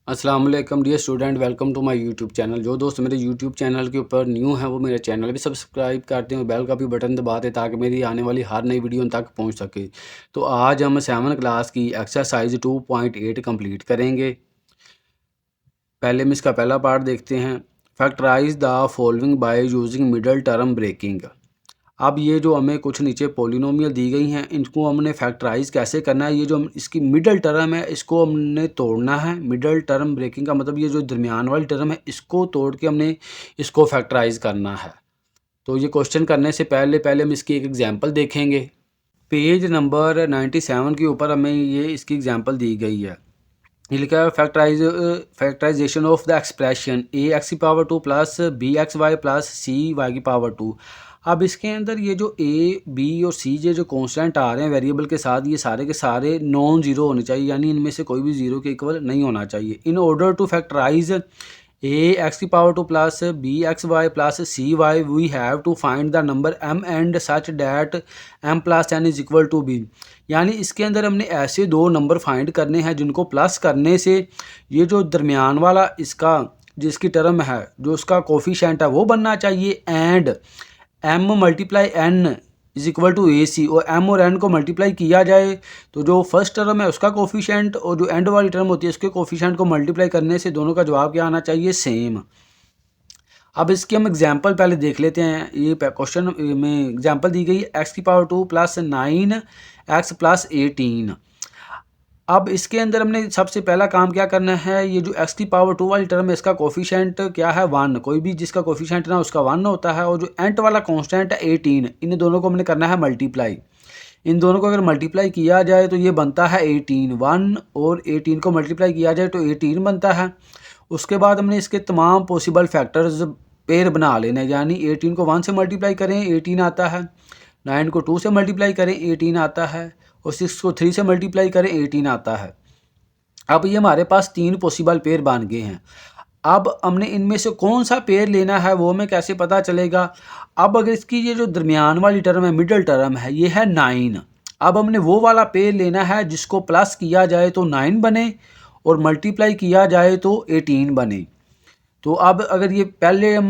अस्सलाम वालेकुम dear student, welcome to my YouTube channel. जो दोस्त मेरे यूट्यूब चैनल के ऊपर न्यू हैं वो मेरे चैनल भी सब्सक्राइब करते हैं और बेल का भी बटन दबा दें ताकि मेरी आने वाली हर नई वीडियो उन तक पहुंच सके। तो आज हम 7 क्लास की एक्सरसाइज 2.8 कंप्लीट करेंगे। पहले हम इसका पहला पार्ट देखते हैं। Factorise the following by using middle term breaking. अब ये जो हमें कुछ नीचे पोलिनोमियल दी गई हैं, इनको हमने फैक्टराइज कैसे करना है। ये जो इसकी मिडल टर्म है इसको हमने तोड़ना है। मिडल टर्म ब्रेकिंग का मतलब ये जो दरमियान वाली टर्म है इसको तोड़ के हमने इसको फैक्टराइज करना है। तो ये क्वेश्चन करने से पहले पहले हम इसकी एक एग्जांपल देखेंगे। पेज नंबर 97 के ऊपर हमें ये इसकी एग्जांपल दी गई है। ये लिखा है factorization of the expression A X की power 2 plus B X Y plus C Y की पावर 2। अब इसके अंदर ये जो ए बी और सी जो कांस्टेंट आ रहे हैं वेरिएबल के साथ, ये सारे के सारे नॉन ज़ीरो होने चाहिए, यानी इनमें से कोई भी ज़ीरो के इक्वल नहीं होना चाहिए। In order to factorize A X की power 2 plus B X Y plus C Y we have to find the number M and such that M plus N is equal to B. यानी इसके अंदर हमने ऐसे दो number find करने हैं जिनको प्लस करने से ये जो दरमियान वाला इसका जिसकी टर्म है जो उसका कोफिशेंट है वो बनना चाहिए, and M multiply N is equal to A C, और एम और एन को मल्टीप्लाई किया जाए तो जो फर्स्ट टर्म है उसका कोफिशेंट और जो एंड वाली टर्म होती है उसके कोफिशेंट को मल्टीप्लाई करने से दोनों का जवाब क्या आना चाहिए, सेम। अब इसकी हम एग्जांपल पहले देख लेते हैं। ये क्वेश्चन में एग्जांपल दी गई एक्स की पावर 2 प्लस 9 एक्स प्लस 18। अब इसके अंदर हमने सबसे पहला काम क्या करना है, ये जो x की पावर 2 वाली टर्म है इसका कोफिशेंट क्या है, 1। कोई भी जिसका कोफिशेंट ना उसका 1 होता है, और जो एंट वाला कांस्टेंट है 18, इन दोनों को हमने करना है मल्टीप्लाई। इन दोनों को अगर मल्टीप्लाई किया जाए तो ये बनता है 18। 1 और 18 को मल्टीप्लाई किया जाए तो 18 बनता है। उसके बाद हमने इसके तमाम पॉसिबल फैक्टर्स पेयर बना लेने, यानी 18 को 1 से मल्टीप्लाई करें 18 आता है, 9 को 2 से मल्टीप्लाई करें 18 आता है, और 6 को 3 से मल्टीप्लाई करें 18 आता है। अब ये हमारे पास 3 पॉसिबल पेयर बन गए हैं। अब हमने इनमें से कौन सा पेयर लेना है वो हमें कैसे पता चलेगा। अब अगर इसकी ये जो दरमियान वाली टर्म है मिडल टर्म है ये है 9। अब हमने वो वाला पेयर लेना है जिसको प्लस किया जाए तो 9 बने और मल्टीप्लाई किया जाए तो 18 बने। तो अब अगर ये पहले हम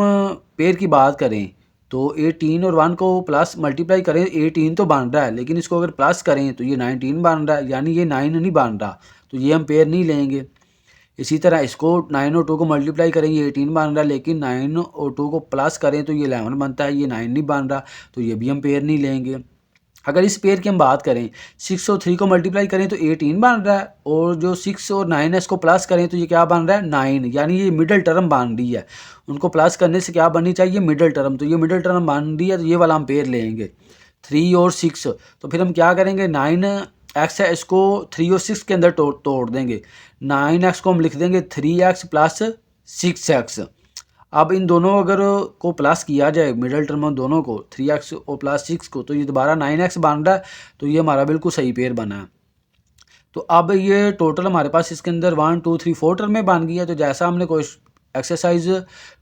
पेयर की बात करें तो 18 और 1 को प्लस मल्टीप्लाई करें 18 तो बन रहा है, लेकिन इसको अगर प्लस करें तो ये 19 बन रहा है, यानी ये 9 नहीं बन रहा, तो ये हम पेयर नहीं लेंगे। इसी तरह इसको 9 और 2 को मल्टीप्लाई करेंगे 18 बन रहा है, लेकिन 9 और 2 को प्लस करें तो ये 11 बनता है, ये 9 नहीं बन रहा, तो ये भी हम पेयर नहीं लेंगे। अगर इस पेयर की हम बात करें 6 और 3 को मल्टीप्लाई करें तो 18 बन रहा है, और जो 6 और 9 है इसको प्लस करें तो ये क्या बन रहा है 9, यानी ये मिडल टर्म बन रही है। उनको प्लस करने से क्या बननी चाहिए, मिडल टर्म, तो ये मिडल टर्म बन रही है, तो ये वाला हम पेयर लेंगे 3 और 6। तो फिर हम क्या करेंगे 9x है इसको 3 और 6 के अंदर तोड़ देंगे। 9x को हम लिख देंगे 3x प्लस 6x। अब इन दोनों अगर को प्लस किया जाए मिडल टर्म दोनों को 3x और प्लस 6 को, तो ये दोबारा 9x बन रहा है, तो ये हमारा बिल्कुल सही पेयर बना है। तो अब ये टोटल हमारे पास इसके अंदर 1 2 3 4 टर्में बन गई है। तो जैसा हमने कोई एक्सरसाइज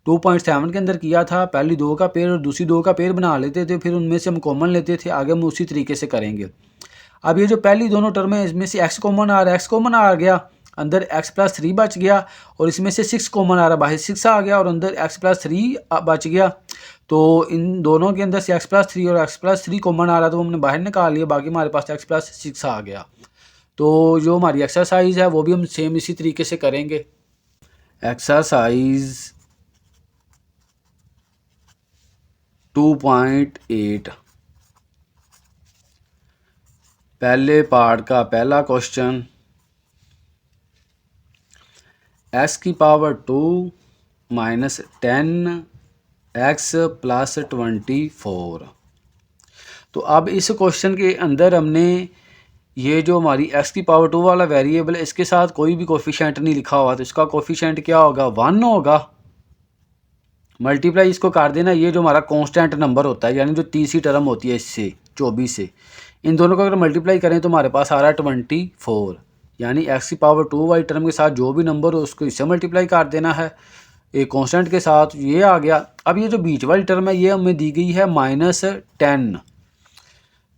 2.7 के अंदर किया था, पहली 2 का पेयर और दूसरी 2 का पेयर बना लेते थे, फिर उनमें से हम कॉमन लेते थे, आगे हम उसी तरीके से करेंगे। अब ये जो पहली दोनों टर्म है इसमें से x कॉमन आ रहा है, x कॉमन आ गया, अंदर x प्लस 3 बच गया, और इसमें से 6 कॉमन आ रहा है, बाहर 6 आ गया और अंदर x प्लस 3 बच गया। तो इन दोनों के अंदर से x प्लस 3 और x प्लस 3 कॉमन आ रहा है तो हमने बाहर निकाल लिया, बाकी हमारे पास x प्लस 6 आ गया। तो जो हमारी एक्सरसाइज है वो भी हम सेम इसी तरीके से करेंगे। एक्सरसाइज 2.8 पहले पार्ट का पहला क्वेश्चन, x की पावर 2 माइनस 10x प्लस 24। तो अब इस क्वेश्चन के अंदर हमने ये जो हमारी x की पावर 2 वाला वेरिएबल है इसके साथ कोई भी कोफिशेंट नहीं लिखा हुआ, तो इसका कोफिशेंट क्या होगा 1 होगा। मल्टीप्लाई इसको कर देना, ये जो हमारा कांस्टेंट नंबर होता है यानी जो तीसरी टर्म होती है इससे 24 से, इन दोनों को अगर मल्टीप्लाई करें तो हमारे पास आ रहा है 24, यानी x की पावर 2 वाली टर्म के साथ जो भी नंबर हो उसको इससे मल्टीप्लाई कर देना है एक कांस्टेंट के साथ, ये आ गया। अब ये जो बीच वाली टर्म है ये हमें दी गई है -10।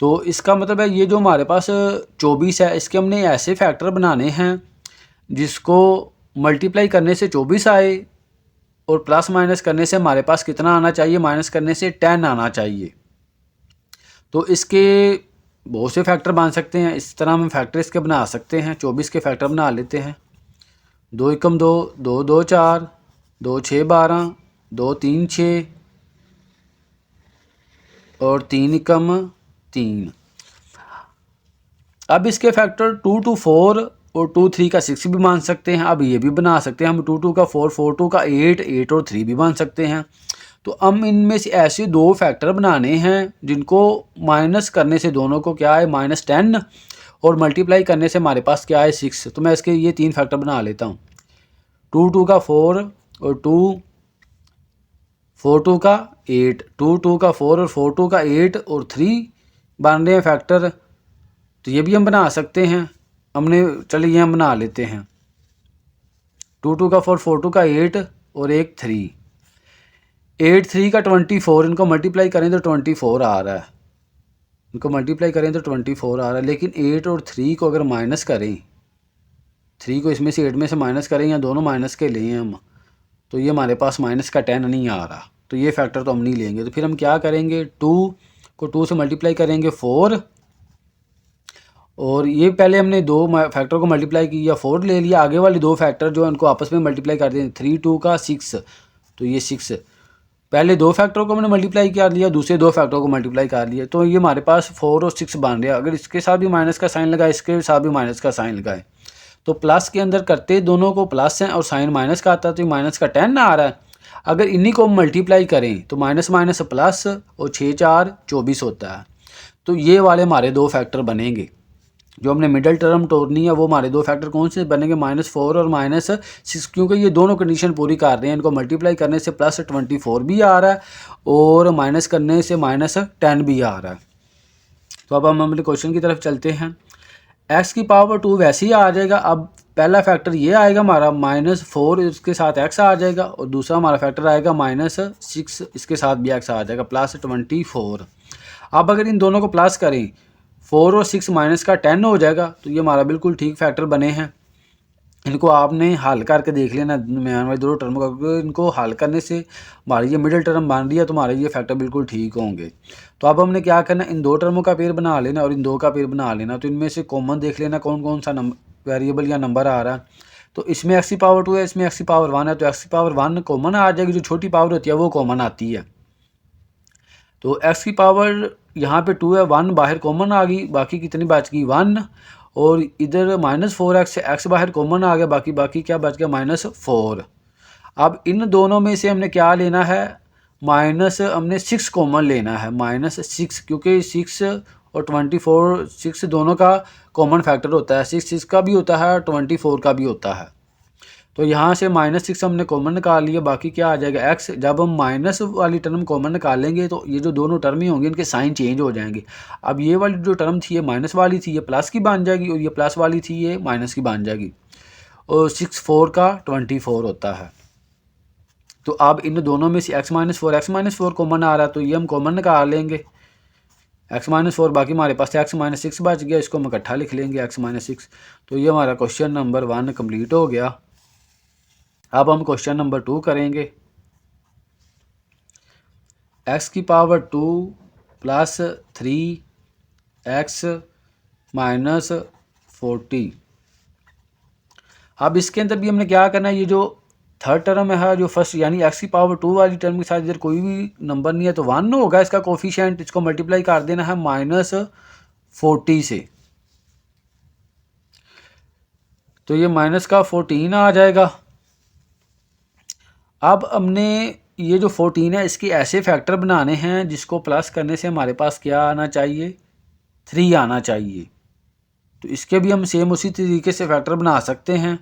तो इसका मतलब है ये जो हमारे पास 24 है इसके हमने ऐसे फैक्टर बनाने हैं जिसको मल्टीप्लाई करने से 24 आए और प्लस माइनस करने से हमारे पास कितना आना चाहिए, माइनस करने से 10 आना चाहिए। तो इसके बहुत से फैक्टर बन सकते हैं, इस तरह हम फैक्टर इसके बना सकते हैं। 24 के फैक्टर बना लेते हैं। 2 एकम 2, 2 2 4, 2 6 12, 2 3 6 और 3 एकम 3। अब इसके फैक्टर 2 2 4 और 2 3 का 6 भी मान सकते हैं। अब ये भी बना सकते हैं हम 2 2 का 4, 4 2 का 8, 8 और 3 भी मान सकते हैं। तो हम इनमें से ऐसे दो फैक्टर बनाने हैं जिनको माइनस करने से दोनों को क्या है -10 और मल्टीप्लाई करने से हमारे पास क्या है 6। तो मैं इसके ये 3 फैक्टर बना लेता हूँ। 2 2 का 4 और 2, 4 2 का 8, 2 2 का 4 और 4 2 का 8 और 3 बन रहे हैं फैक्टर। तो ये भी हम बना सकते हैं। चलिए हम बना लेते हैं। 2 2 का 4, 4 2 का 8 और एक 3, 8 3 का 24। इनको मल्टीप्लाई करें तो 24 आ रहा है। इनको मल्टीप्लाई करें तो 24 आ रहा है। लेकिन 8 और 3 को अगर माइनस करें, 3 को इसमें से 8 में से माइनस करें या दोनों माइनस के लें हम, तो ये हमारे पास माइनस का 10 नहीं आ रहा। तो ये फैक्टर तो हम नहीं लेंगे। तो फिर हम क्या करेंगे, 2 को 2 से मल्टीप्लाई करेंगे 4, और ये पहले हमने दो फैक्टर को मल्टीप्लाई किया 4 ले लिया। आगे वाले दो फैक्टर जो उनको आपस में मल्टीप्लाई कर दें, 3 2 का 6, तो ये 6 पहले दो फैक्टरों को हमने मल्टीप्लाई कर लिया, दूसरे दो फैक्टरों को मल्टीप्लाई कर लिया। तो ये हमारे पास 4 और 6 बन रहा है। अगर इसके साथ भी माइनस का साइन लगाए, इसके साथ भी माइनस का साइन लगाए, तो प्लस के अंदर करते दोनों को प्लस हैं और साइन माइनस का आता है, तो माइनस का 10 आ रहा है। अगर इन्हीं को मल्टीप्लाई करें तो माइनस माइनस प्लस और 6 4 24 होता है। तो ये वाले हमारे दो फैक्टर बनेंगे। जो हमने मिडिल टर्म तोड़नी है वो हमारे दो फैक्टर कौन से बनेंगे, -4 और -6, क्योंकि ये दोनों कंडीशन पूरी कर रहे हैं। इनको मल्टीप्लाई करने से +24 भी आ रहा है और माइनस करने से -10 भी आ रहा है। तो अब हम अपने क्वेश्चन की तरफ चलते हैं। x की पावर 2 वैसे ही आ जाएगा। अब पहला फैक्टर ये आएगा हमारा -4, इसके साथ x आ जाएगा, और दूसरा हमारा फैक्टर आएगा -6, इसके साथ भी x आ जाएगा, +24। अब अगर इन दोनों को प्लस करें, 4 और 6 माइनस का 10 हो जाएगा। तो ये हमारा बिल्कुल ठीक फैक्टर बने हैं। इनको आपने हल करके देख लेना, हमारे दोनों टर्म का इनको हल करने से हमारी ये मिडिल टर्म बन रही है, तो हमारे ये फैक्टर बिल्कुल ठीक होंगे। तो अब हमने क्या करना, इन दो टर्मों का पेयर बना लेना और इन दो का पेयर बना लेना। तो इनमें से कॉमन देख लेना कौन कौन सा वेरिएबल या नंबर आ रहा है। तो इसमें x की पावर 2 है, इसमें x की पावर 1 है, तो x की पावर 1 कॉमन आ जाएगी। जो छोटी पावर होती है वो कॉमन आती है। तो x की पावर यहाँ पे 2 है, 1 बाहर कॉमन आ गई, बाकी कितनी बच गई 1, और इधर -4x, x बाहर कॉमन आ गया, बाकी क्या बच गया -4। अब इन दोनों में से हमने क्या लेना है, हमने 6 कॉमन लेना है, -6, क्योंकि 6 और 24, 6 दोनों का कॉमन फैक्टर होता है। 6 का भी होता है, 24 का भी होता है। तो यहाँ से -6 हमने कॉमन निकाल लिया, बाकी क्या आ जाएगा x। जब हम माइनस वाली टर्म कॉमन निकालेंगे तो ये जो दोनों टर्म ही होंगे इनके साइन चेंज हो जाएंगे। अब ये वाली जो टर्म थी ये माइनस वाली थी, ये प्लस की बन जाएगी, और ये प्लस वाली थी ये माइनस की बन जाएगी। और 6 4 का 24 होता है। तो अब इन दोनों में से x -4 कॉमन आ रहा है, तो ये हम कॉमन निकाल लेंगे x -4, बाकी हमारे पास x -6 बच गया, इसको हम इकट्ठा लिख लेंगे x -6। तो ये हमारा क्वेश्चन नंबर 1 कंप्लीट हो गया। अब हम क्वेश्चन नंबर 2 करेंगे। x की पावर 2 + 3x - 40। अब इसके अंदर भी हमने क्या करना है, ये जो थर्ड टर्म है जो फर्स्ट यानी x की पावर 2 वाली टर्म के साथ इधर कोई भी नंबर नहीं है, तो 1 होगा इसका कोफिशिएंट। इसको मल्टीप्लाई कर देना है -40 से, तो ये माइनस का 14 आ जाएगा। अब हमने ये जो 14 है इसके ऐसे फैक्टर बनाने हैं जिसको प्लस करने से हमारे पास क्या आना चाहिए, 3 आना चाहिए। तो इसके भी हम सेम उसी तरीके से फैक्टर बना सकते हैं।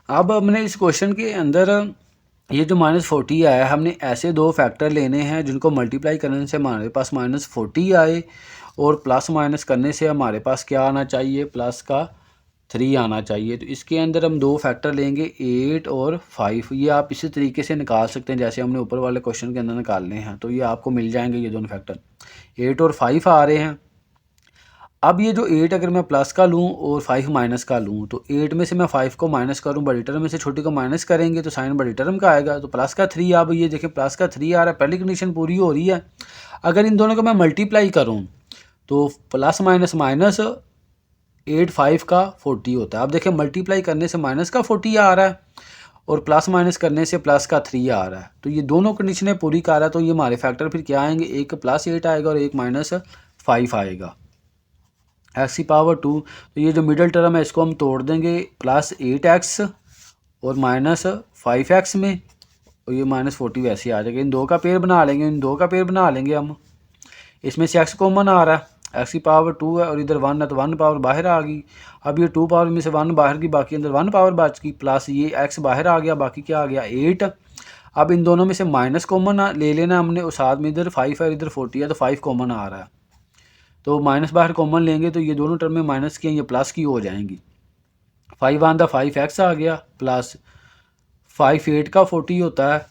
अब हमने इस क्वेश्चन के अंदर ये जो -40 आया, हमने ऐसे दो फैक्टर लेने हैं जिनको मल्टीप्लाई करने से हमारे पास -40 आए, और प्लस माइनस करने से हमारे पास क्या आना चाहिए, प्लस का 3 आना चाहिए। तो इसके अंदर हम दो फैक्टर लेंगे 8 और 5। ये आप इसी तरीके से निकाल सकते हैं जैसे हमने ऊपर वाले क्वेश्चन के अंदर निकालने हैं। तो ये आपको मिल जाएंगे ये दोनों फैक्टर 8 और 5 आ रहे हैं। अब ये जो 8 अगर मैं प्लस का लूँ और 5 माइनस का लूँ तो 8 में से मैं 5 को माइनस करूँ, बड़ी टर्म में से छोटी को माइनस करेंगे तो साइन बड़ी टर्म का आएगा। तो प्लस का 3, अब ये देखें प्लस का 3 आ रहा है, पहली कंडीशन पूरी हो रही है। अगर इन दोनों को मैं मल्टीप्लाई करूँ तो प्लस माइनस माइनस 8 5 का 40 होता है। अब देखें मल्टीप्लाई करने से माइनस का 40 आ रहा है और प्लस माइनस करने से प्लस का 3 आ रहा है। तो ये दोनों कंडीशनें पूरी कर रहा है। तो ये हमारे फैक्टर फिर क्या आएंगे, एक प्लस 8 आएगा और एक माइनस 5 आएगा, एक्स की पावर 2। तो ये जो मिडल टर्म है इसको हम तोड़ देंगे प्लस 8x और माइनस 5x में, और ये माइनस 40 वैसे आ जाएगा। इन दो का पेयर बना लेंगे, इन दो का पेयर बना लेंगे हम। इसमें से x कॉमन आ रहा है, x की पावर 2 है और इधर 1 है तो 1 पावर बाहर आ गई। अब ये 2 पावर में से 1 बाहर की, बाकी अंदर 1 पावर बच गई, प्लस ये x बाहर आ गया, बाकी क्या आ गया 8। अब इन दोनों में से माइनस कॉमन ले लेना हमने और साथ में इधर 5 है इधर 40 है तो 5 कॉमन आ रहा है। तो माइनस बाहर कॉमन लेंगे तो ये दोनों टर्म में माइनस की ये प्लस की हो जाएंगी। 5 आंदा 5x आ गया प्लस 5 8 का 40 होता है।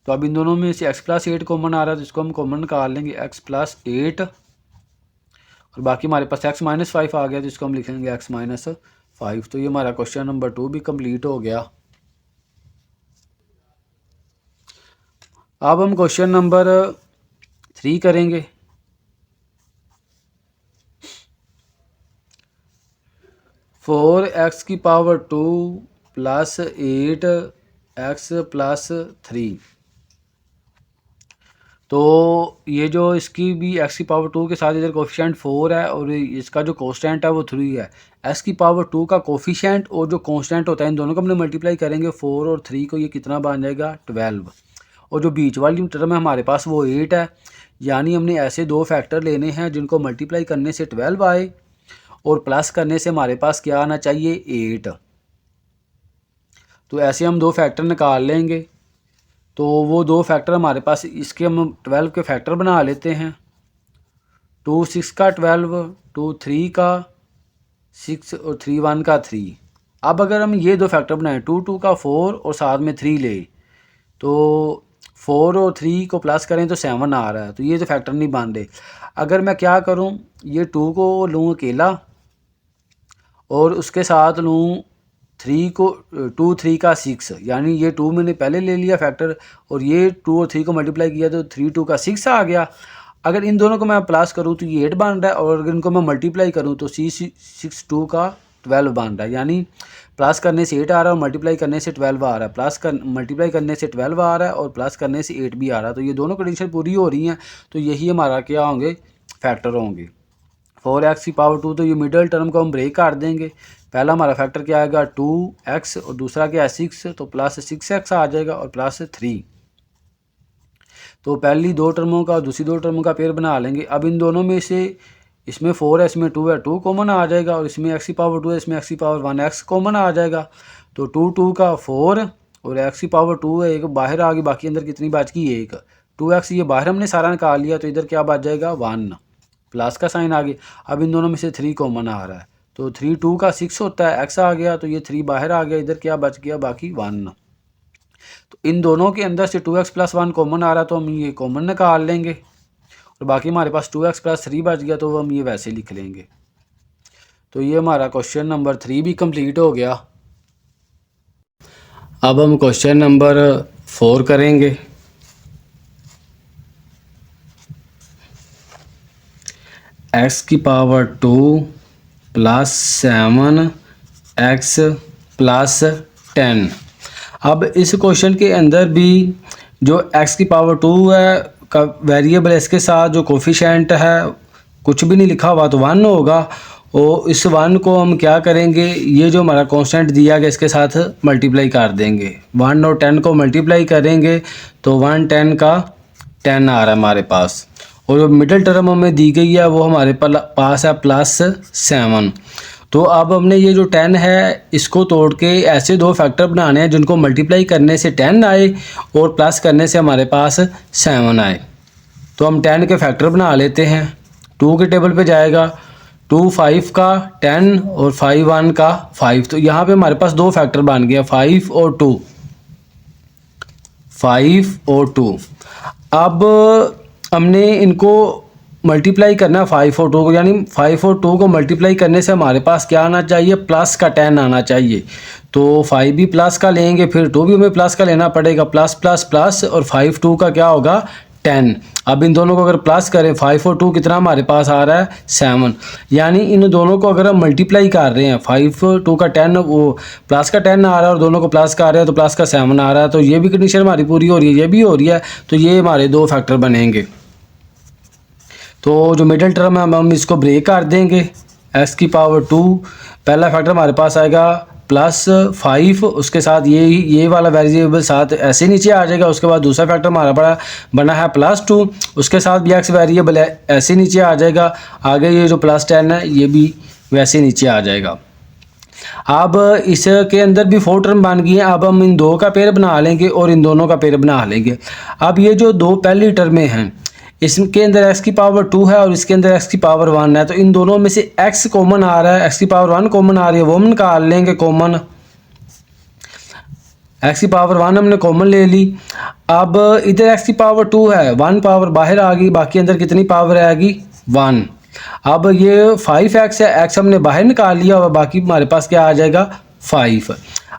तो अब इन दोनों में से x प्लस 8 कॉमन आ रहा है तो इसको हम कॉमन निकाल लेंगे, x प्लस 8 और बाकी हमारे पास x माइनस 5 आ गया तो इसको हम लिखेंगे x माइनस 5। तो ये हमारा क्वेश्चन नंबर 2 भी कंप्लीट हो गया। अब हम क्वेश्चन नंबर 3 करेंगे। फोर एक्स की पावर 2 प्लस 8x प्लस 3। तो ये जो इसकी भी x की पावर 2 के साथ इधर कोफिशिएंट 4 है और इसका जो कांस्टेंट है वो 3 है। x की पावर 2 का कोफिशिएंट और जो कांस्टेंट होता है इन दोनों को हमने मल्टीप्लाई करेंगे 4 और 3 को, ये कितना बन जाएगा 12। और जो बीच वाली टर्म है हमारे पास वो 8 है। यानी हमने ऐसे दो फैक्टर लेने हैं जिनको मल्टीप्लाई करने से 12 आए और प्लस करने से हमारे पास क्या आना चाहिए 8। तो ऐसे हम दो फैक्टर निकाल लेंगे। तो वो दो फैक्टर हमारे पास, इसके हम 12 के फैक्टर बना लेते हैं। 2 6 का 12, 2 3 का 6 और 3 1 का 3। अब अगर हम ये दो फैक्टर बनाएं 2 2 का 4 और साथ में 3 ले तो 4 और 3 को प्लस करें तो 7 आ रहा है। तो ये तो फैक्टर नहीं बन रहे। अगर मैं क्या करूं, ये 2 को लूँ अकेला और उसके साथ लूँ 3 को, 2 3 का 6, यानी ये 2 मैंने पहले ले लिया फैक्टर और ये 2 और 3 को मल्टीप्लाई किया तो 3 2 का 6 आ गया। अगर इन दोनों को मैं प्लस करूँ तो ये 8 बन रहा है और अगर इनको मैं मल्टीप्लाई करूँ तो 6 2 का 12 बन रहा है। यानी प्लस करने से 8 आ रहा है और मल्टीप्लाई करने से 12 आ रहा है, मल्टीप्लाई करने से 12 आ रहा है और प्लस करने से 8 भी आ रहा है। तो ये दोनों कंडीशन पूरी हो रही हैं। तो यही हमारा क्या होंगे, फैक्टर होंगे। 4x की पावर 2, तो ये मिडल टर्म को हम ब्रेक कर देंगे। पहला हमारा फैक्टर क्या आएगा 2x और दूसरा क्या है 6, तो प्लस 6x आ जाएगा और प्लस 3। तो पहली दो टर्मों का दूसरी दो टर्मों का पेयर बना लेंगे। अब इन दोनों में से इसमें 4 है इसमें 2 है, 2 कॉमन आ जाएगा और इसमें x की पावर 2 है इसमें x की पावर 1x कॉमन आ जाएगा। तो 2 2 का 4 और x की पावर 2 है, एक बाहर आ गई, बाकी अंदर कितनी बच गई 1। 2x ये बाहर हमने सारा निकाल लिया तो इधर क्या बच जाएगा 1, प्लस का साइन आ गया। अब इन दोनों में से 3 कॉमन आ रहा है तो 3 2 का 6 होता है, x आ गया तो ये 3 बाहर आ गया, इधर क्या बच गया बाकी 1। तो इन दोनों के अंदर से 2x प्लस 1 कॉमन आ रहा है तो हम ये कॉमन निकाल लेंगे और बाकी हमारे पास 2x प्लस 3 बच गया तो हम ये वैसे लिख लेंगे। तो ये हमारा क्वेश्चन नंबर 3 भी कंप्लीट हो गया। अब हम क्वेश्चन नंबर 4 करेंगे। x की पावर 2 प्लस 7x प्लस 10। अब इस क्वेश्चन के अंदर भी जो x की पावर 2 है का वेरिएबल है, इसके साथ जो कोफिशिएंट है कुछ भी नहीं लिखा हुआ तो 1 होगा। और इस 1 को हम क्या करेंगे, ये जो हमारा कांस्टेंट दिया गया इसके साथ मल्टीप्लाई कर देंगे। 1 और 10 को मल्टीप्लाई करेंगे तो 1 10 का 10 आ रहा है हमारे पास। और जो मिडिल टर्म हमें दी गई है वो हमारे पास है प्लस 7। तो अब हमने ये जो 10 है इसको तोड़ के ऐसे दो फैक्टर बनाने हैं जिनको मल्टीप्लाई करने से 10 आए और प्लस करने से हमारे पास 7 आए। तो हम 10 के फैक्टर बना लेते हैं। 2 के टेबल पे जाएगा 2 5 का 10 और 5 1 का 5। तो यहाँ पे हमारे पास दो फैक्टर बन गया 5 और 2, 5 और 2। अब हमने इनको मल्टीप्लाई करना है 5 और 2 को, यानी 5 और 2 को मल्टीप्लाई करने से हमारे पास क्या आना चाहिए, प्लस का 10 आना चाहिए। तो 5 भी प्लस का लेंगे, फिर 2 भी हमें प्लस का लेना पड़ेगा, प्लस प्लस प्लस, और 5 2 का क्या होगा 10। अब इन दोनों को अगर प्लस करें 5 और 2 कितना हमारे पास आ रहा है 7। यानी इन दोनों को अगर हम मल्टीप्लाई कर रहे हैं 5 2 का 10, वो प्लस का 10 आ रहा है और दोनों को प्लस कर रहे हैं तो प्लस का 7 आ रहा है। तो ये भी कंडीशन हमारी पूरी हो रही है, ये भी हो रही है। तो ये हमारे दो फैक्टर बनेंगे। तो जो मिडिल टर्म है हम इसको ब्रेक कर देंगे, x की पावर 2, पहला फैक्टर हमारे पास आएगा +5, उसके साथ ये वाला वेरिएबल साथ ऐसे नीचे आ जाएगा। उसके बाद दूसरा फैक्टर हमारा बना है +2, उसके साथ भी x वेरिएबल है ऐसे नीचे आ जाएगा। आगे ये जो +10 है ये भी वैसे नीचे आ जाएगा। अब इसके अंदर भी 4 टर्म बन गई हैं। अब हम इन दो का पेयर बना लेंगे और इन दोनों का पेयर बना लेंगे। अब ये जो दो पहली टर्में हैं इसके अंदर x की पावर 2 है और इसके अंदर x की पावर 1 है। तो इन दोनों में से x कॉमन आ रहा है, x की पावर 1 कॉमन आ रही है, वो हम निकाल लेंगे कॉमन। x की पावर 1 हमने कॉमन ले ली। अब इधर x की पावर 2 है, 1 पावर बाहर आ गई, बाकी अंदर कितनी पावर आएगी 1। अब ये 5x है, x हमने बाहर निकाल लिया और बाकी हमारे पास क्या आ जाएगा 5।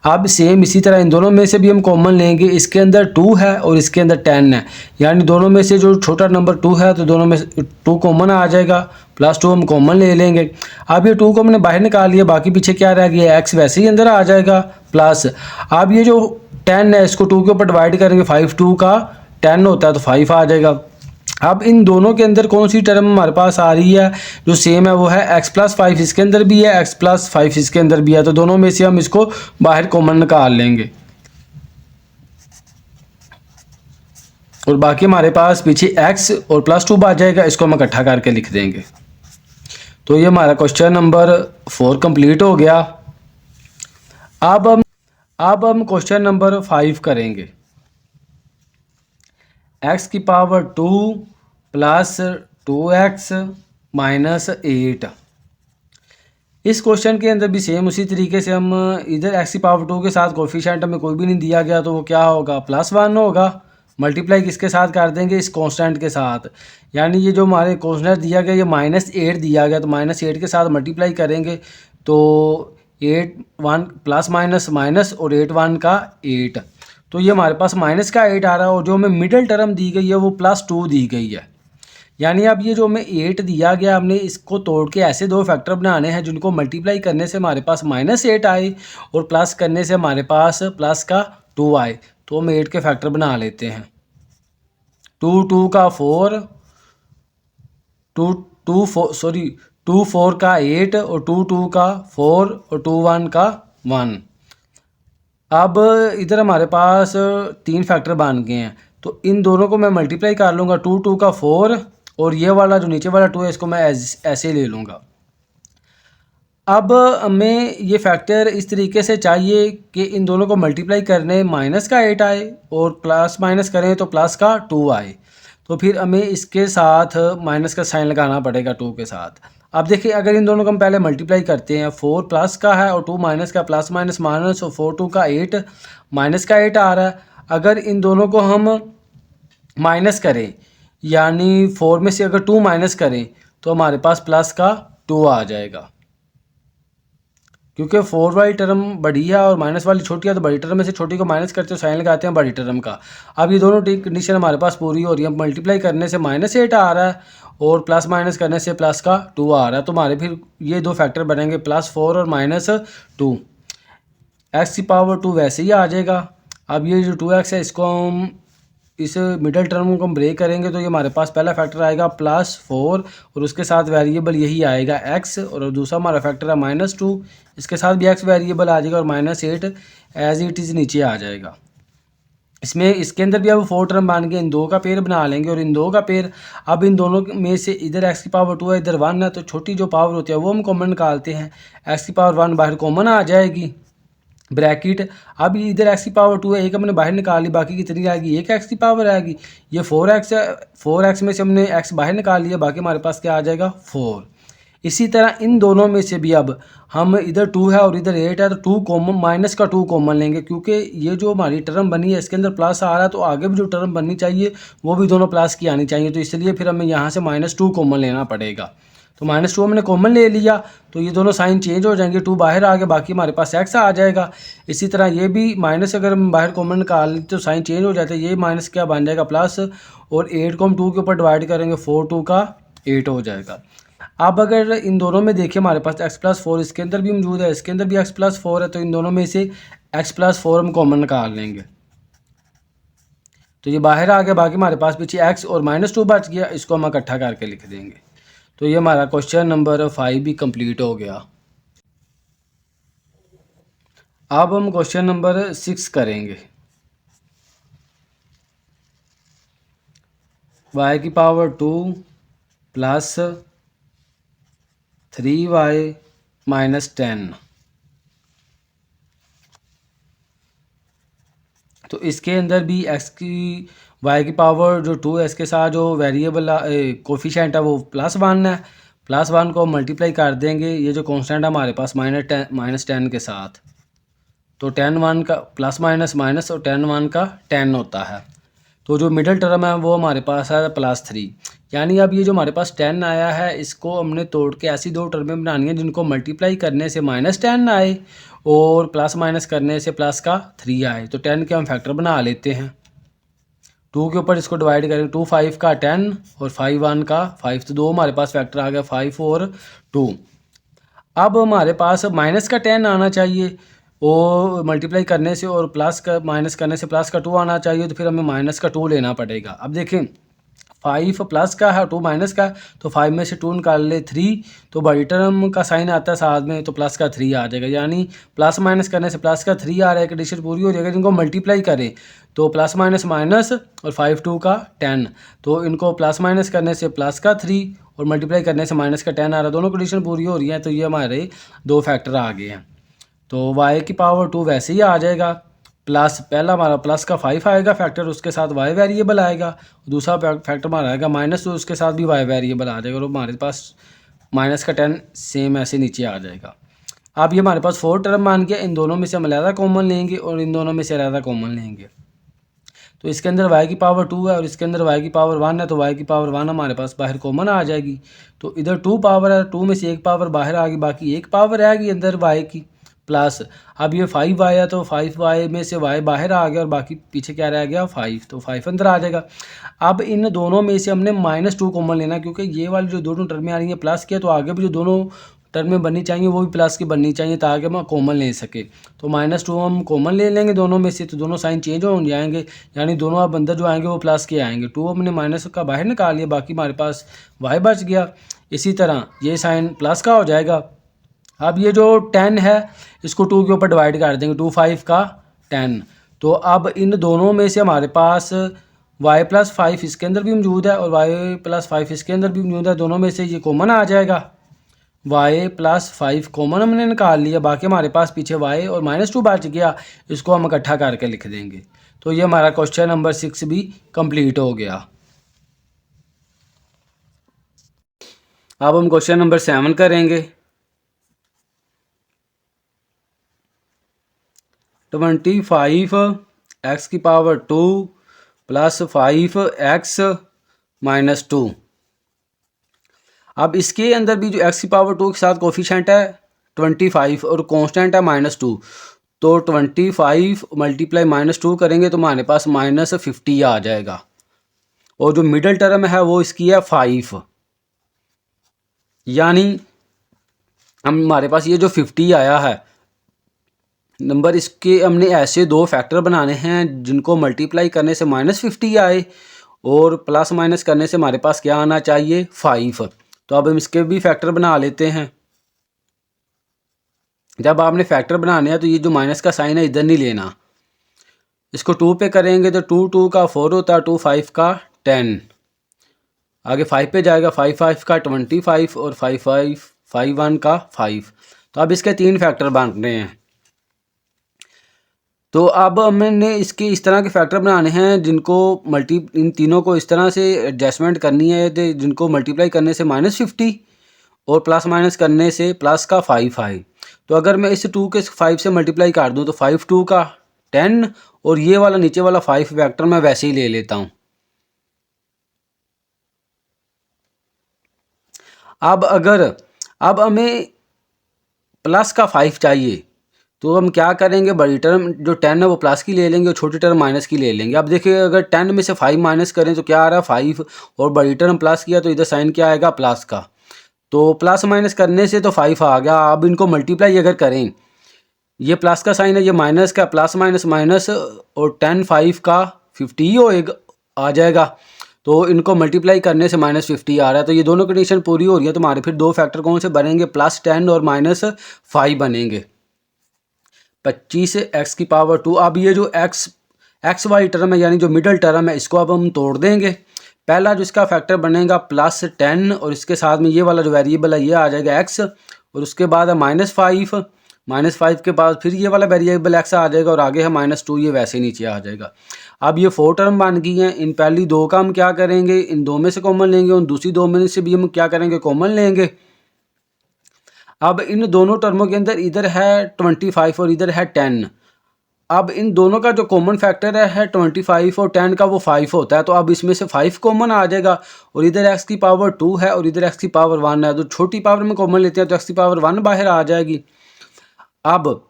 अब सेम इसी तरह इन दोनों में से भी हम कॉमन लेंगे। इसके अंदर 2 है और इसके अंदर 10 है, यानी दोनों में से जो छोटा नंबर 2 है तो दोनों में 2 कॉमन आ जाएगा, +2 हम कॉमन ले लेंगे। अब ये 2 को हमने बाहर निकाल लिया, बाकी पीछे क्या रह गया x वैसे ही अंदर आ जाएगा प्लस। अब ये जो 10 है इसको 2 के ऊपर डिवाइड करेंगे, 5 2 का 10 होता है तो 5 आ जाएगा। अब इन दोनों के अंदर कौन सी टर्म हमारे पास आ रही है जो सेम है, वो है x + 5 इसके अंदर भी है, x + 5 इसके अंदर भी है। तो दोनों में से हम इसको बाहर कॉमन निकाल लेंगे और बाकी हमारे पास पीछे x और +2 आ जाएगा, इसको हम इकट्ठा करके लिख देंगे। तो ये हमारा क्वेश्चन नंबर 4 कंप्लीट हो गया। अब हम क्वेश्चन नंबर 5 करेंगे। x की पावर 2 + 2x - 8। इस क्वेश्चन के अंदर भी सेम उसी तरीके से हम इधर x की पावर 2 के साथ कोफिशिएंट हमें कोई भी नहीं दिया गया तो वो क्या होगा +1 होगा। मल्टीप्लाई किसके साथ कर देंगे, इस कांस्टेंट के साथ। यानी ये जो हमारे कांस्टेंट दिया गया ये -8 दिया गया, तो -8 के साथ मल्टीप्लाई करेंगे तो 8 1 प्लस माइनस माइनस और 8 1 का 8। तो ये हमारे पास माइनस का 8 आ रहा है और जो हमें मिडिल टर्म दी गई है वो +2 दी गई है। यानी अब ये जो हमें 8 दिया गया हमने इसको तोड़ के ऐसे दो फैक्टर बनाने हैं जिनको मल्टीप्लाई करने से हमारे पास -8 आए और प्लस करने से हमारे पास प्लस का 2 आए। तो हम 8 के फैक्टर बना लेते हैं। 2 2 का 4, 2 4 का 8 और 2 2 का 4 और 2 1 का 1। अब इधर हमारे पास 3 फैक्टर बन गए हैं तो इन दोनों को मैं मल्टीप्लाई कर लूँगा। 2 2 का 4 और ये वाला जो नीचे वाला 2 है इसको मैं ऐसे ले लूँगा। अब हमें ये फैक्टर इस तरीके से चाहिए कि इन दोनों को मल्टीप्लाई करने माइनस का 8 आए और प्लस माइनस करें तो प्लस का 2 आए। तो फिर हमें इसके साथ माइनस का साइन लगाना पड़ेगा 2 के साथ। अब देखिए अगर इन दोनों को हम पहले मल्टीप्लाई करते हैं, 4 प्लस का है और 2 माइनस का, प्लस माइनस माइनस और 4 2 का 8 माइनस का 8 आ रहा है। अगर इन दोनों को हम माइनस करें यानी 4 में से अगर 2 माइनस करें तो हमारे पास प्लस का 2 आ जाएगा, क्योंकि 4 वाली टर्म बड़ी है और माइनस वाली छोटी है तो बड़ी टर्म में से छोटी को माइनस करते हो साइन लगाते हैं बड़ी टर्म का। अब ये दोनों कंडीशन हमारे पास पूरी हो रही है। मल्टीप्लाई करने से -8 आ रहा है और प्लस माइनस करने से प्लस का 2 आ रहा है। तो हमारे फिर ये दो फैक्टर बनेंगे +4 और -2। x की पावर 2 वैसे ही आ जाएगा। अब ये जो 2x है इसको हम इस मिडल टर्म को हम ब्रेक करेंगे तो ये हमारे पास पहला फैक्टर आएगा +4 और उसके साथ वेरिएबल यही आएगा x, और दूसरा हमारा फैक्टर है -2, इसके साथ भी x वेरिएबल आ जाएगा और -8 एज इट इज़ नीचे आ जाएगा। इसमें इसके अंदर भी अब 4 टर्म बन गए, इन दो का पेयर बना लेंगे और इन दो का पेयर। अब इन दोनों में से इधर x की पावर 2 है इधर 1 है तो छोटी जो पावर होती है वो हम कॉमन निकालते हैं। x की पावर 1 बाहर कॉमन आ जाएगी ब्रैकेट। अब इधर x की पावर 2 है, एक हमने बाहर निकाल ली, बाकी कितनी आएगी, एक x की पावर आएगी। ये 4x है, 4x में से हमने x बाहर निकाल लिया, बाकी हमारे पास क्या आ जाएगा 4। इसी तरह इन दोनों में से भी अब हम इधर 2 है और इधर 8 है, तो 2 कॉमन, माइनस का 2 कॉमन लेंगे, क्योंकि ये जो हमारी टर्म बनी है इसके अंदर प्लस आ रहा है, तो आगे भी जो टर्म बननी चाहिए वो भी दोनों प्लस की आनी चाहिए, तो इसलिए फिर हमें यहाँ से -2 कॉमन लेना पड़ेगा। तो -2 हमने कॉमन ले लिया, तो ये दोनों साइन चेंज हो जाएंगे, 2 बाहर आ गया, बाकी हमारे पास x आ जाएगा। इसी तरह ये भी माइनस अगर हम बाहर कॉमन निकाल लेते तो साइन चेंज हो जाता है, ये माइनस क्या बन जाएगा प्लस, और 8 को हम 2 के ऊपर डिवाइड करेंगे, 4 2 का 8 हो जाएगा। अब अगर इन दोनों में देखिए हमारे पास x+4 इसके अंदर भी मौजूद है, इसके अंदर भी x+4 है, तो इन दोनों में से x+4 हम कॉमन निकाल लेंगे, तो ये बाहर आ गया, बाकी हमारे पास पीछे x और -2 बच गया, इसको हम इकट्ठा करके लिख देंगे। तो ये हमारा क्वेश्चन नंबर 5 भी कंप्लीट हो गया। अब हम क्वेश्चन नंबर 6 करेंगे। y² प्लस 3y - 10, तो इसके अंदर भी y की पावर जो 2 है इसके साथ जो वेरिएबल कोफिशिएंट है वो +1 है, +1 को मल्टीप्लाई कर देंगे, ये जो कांस्टेंट है हमारे पास -10 के साथ, तो 10 1 का प्लस माइनस माइनस और 10 1 का 10 होता है। तो जो मिडिल टर्म है वो हमारे पास है +3, यानी अब ये जो हमारे पास 10 आया है इसको हमने तोड़ के ऐसी दो टर्में बनानी है जिनको मल्टीप्लाई करने से -10 आए और प्लस माइनस करने से प्लस का 3 आए। तो 10 के हम फैक्टर बना लेते हैं, 2 के ऊपर इसको डिवाइड करेंगे, 2 5 का 10 और 5 1 का 5, तो दो हमारे पास फैक्टर आ गया 5 और 2। अब हमारे पास माइनस का 10 आना चाहिए और मल्टीप्लाई करने से, और प्लस का माइनस करने से प्लस का 2 आना चाहिए, तो फिर हमें माइनस का 2 लेना पड़ेगा। अब देखें 5 प्लस का है, 2 माइनस का है, तो 5 में से 2 निकाल ले 3, तो बड़ी टर्म का साइन आता है साथ में, तो प्लस का 3 आ जाएगा, यानी प्लस माइनस करने से प्लस का 3 आ रहा है, कंडीशन पूरी हो जाएगी। जिनको मल्टीप्लाई करें तो प्लस माइनस माइनस और 5 2 का 10, तो इनको प्लस माइनस करने से प्लस का 3 और मल्टीप्लाई करने से माइनस का 10 आ रहा है, दोनों कंडीशन पूरी हो रही है, तो ये हमारे दो फैक्टर आ गए हैं। तो y² वैसे ही आ जाएगा, प्लस पहला हमारा प्लस का 5 आएगा फैक्टर, उसके साथ y वेरिएबल आएगा, दूसरा फैक्टर हमारा आएगा -2, उसके साथ भी y वेरिएबल आ जाएगा, और हमारे पास माइनस का 10 सेम ऐसे नीचे आ जाएगा। अब ये हमारे पास 4 टर्म मान गया, इन दोनों में से हम अलग कॉमन लेंगे और इन दोनों में से अलग कॉमन लेंगे। तो इसके अंदर y² है और इसके अंदर y1 है, तो y1 हमारे पास बाहर कॉमन आ जाएगी, तो इधर 2 पावर है, 2 में से एक पावर बाहर आ गई, बाकी एक पावर रहेगी अंदर y की, प्लस अब ये 5y है, तो 5y में से y बाहर आ गया और बाकी पीछे क्या रह गया 5, तो 5 अंदर आ जाएगा। अब इन दोनों में से हमने -2 कॉमन लेना, क्योंकि ये वाली जो दोनों टर्में आ रही हैं प्लस की, तो आगे भी जो दोनों टर्में बननी चाहिए वो भी प्लस की बननी चाहिए, ताकि हम कॉमन ले सके। तो -2 हम कॉमन ले लेंगे दोनों में से, तो दोनों साइन चेंज हो जाएंगे, यानी दोनों अब अंदर जो आएंगे वो प्लस के आएंगे। 2 हमने माइनस का बाहर निकाल लिया, बाकी हमारे पास y बच गया। इसी तरह ये साइन प्लस का हो जाएगा। अब ये जो 10 है इसको 2 के ऊपर डिवाइड कर देंगे, 2 5 का 10, तो अब इन दोनों में से हमारे पास y+5 इसके अंदर भी मौजूद है और y+5 इसके अंदर भी मौजूद है, दोनों में से ये कॉमन आ जाएगा, y+5 कॉमन हमने निकाल लिया, बाकी हमारे पास पीछे y और -2 बच गया, इसको हम इकट्ठा करके लिख देंगे। तो ये हमारा क्वेश्चन नंबर 6 भी कंप्लीट हो गया। अब हम क्वेश्चन नंबर 7 करेंगे। 25x² plus 5x - 2। अब इसके अंदर भी जो x² के साथ कोफिशिएंट है 25 और कांस्टेंट है -2, तो 25 मल्टीप्लाई -2 करेंगे तो हमारे पास -50 आ जाएगा, और जो मिडिल टर्म है वो इसकी है 5, यानी हमारे पास ये जो 50 आया है नंबर, इसके हमने ऐसे दो फैक्टर बनाने हैं जिनको मल्टीप्लाई करने से -50 आए और प्लस माइनस करने से हमारे पास क्या आना चाहिए 5। तो अब हम इसके भी फैक्टर बना लेते हैं। जब आपने फैक्टर बनाने हैं तो ये जो माइनस का साइन है इधर नहीं लेना, इसको 2 पे करेंगे तो 2 2 का 4 होता है, 2 5 का 10, आगे 5 पे जाएगा, 5 5 का 25 और 5 5 5 1 का 5। तो अब इसके 3 फैक्टर बन रहे हैं। तो अब हमने इसके इस तरह के फैक्टर बनाने हैं जिनको इन तीनों को इस तरह से एडजस्टमेंट करनी है, जिनको मल्टीप्लाई करने से -50 और प्लस माइनस करने से प्लस का 5 आए। तो अगर मैं इस 2 के 5 से मल्टीप्लाई कर दूँ तो 5 2 का 10 और ये वाला नीचे वाला 5 वेक्टर मैं वैसे ही ले लेता हूँ। अब हमें प्लस का 5 चाहिए, तो हम क्या करेंगे, बड़ी टर्म जो 10 है वो प्लस की ले लेंगे और छोटी टर्म माइनस की ले लेंगे। अब देखिए अगर 10 में से 5 माइनस करें तो क्या आ रहा है 5, और बड़ी टर्म प्लस किया तो इधर साइन क्या आएगा प्लस का। तो प्लस माइनस करने से तो 5 आ गया। अब इनको मल्टीप्लाई अगर करें, ये प्लस का साइन है, ये माइनस का, प्लस माइनस माइनस, और 10 5 का 50 होएगा आ जाएगा। तो इनको मल्टीप्लाई करने से -50 आ रहा है। तो ये दोनों कंडीशन पूरी हो रही है। तो हमारे फिर दो फैक्टर कौन से बनेंगे, +10 और -5 बनेंगे। 25x⁻²। अब ये जो एक्स वाली टर्म है यानी जो मिडल टर्म है, इसको अब हम तोड़ देंगे। पहला जो इसका फैक्टर बनेगा +10 और इसके साथ में ये वाला जो वेरिएबल है ये आ जाएगा x, और उसके बाद है -5, -5 के बाद फिर ये वाला वेरिएबल x आ जाएगा और आगे है -2, ये वैसे नीचे आ जाएगा। अब ये 4 टर्म बन गई हैं। इन पहली दो का हम क्या करेंगे, इन दो में से कॉमन लेंगे, और दूसरी दो में से भी हम क्या करेंगे, कॉमन लेंगे। अब इन दोनों टर्मों के अंदर इधर है 25 और इधर है 10। अब इन दोनों का जो कॉमन फैक्टर है 25 और 10 का, वो 5 होता है। तो अब इसमें से 5 कॉमन आ जाएगा, और इधर x⁻² है और इधर x⁻1 है। तो छोटी पावर में कॉमन लेते हैं तो x⁻1 बाहर आ जाएगी। अब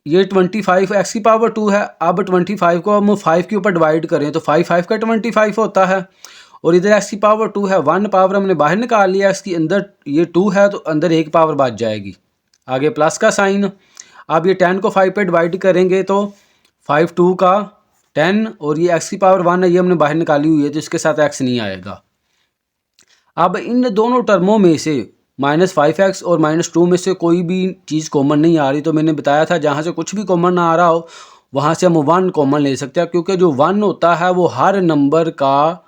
ये 25 x⁻² है। अब 25 को हम 5 के ऊपर डिवाइड करें तो 5 5 का 25 होता है, और इधर x⁻² है, 1 पावर हमने बाहर निकाल लिया, इसके अंदर ये 2 है तो अंदर 1 पावर बच जाएगी, आगे प्लस का साइन। अब ये 10 को 5 पे डिवाइड करेंगे तो 5 2 का 10, और ये x⁻1 है, ये हमने बाहर निकाली हुई है तो इसके साथ x नहीं आएगा। अब इन दोनों टर्मों में से -5x और -2 में से कोई भी चीज़ कॉमन नहीं आ रही। तो मैंने बताया था जहाँ से कुछ भी कॉमन ना आ रहा हो वहाँ से हम 1 कॉमन ले सकते हैं, क्योंकि जो 1 होता है वो हर नंबर का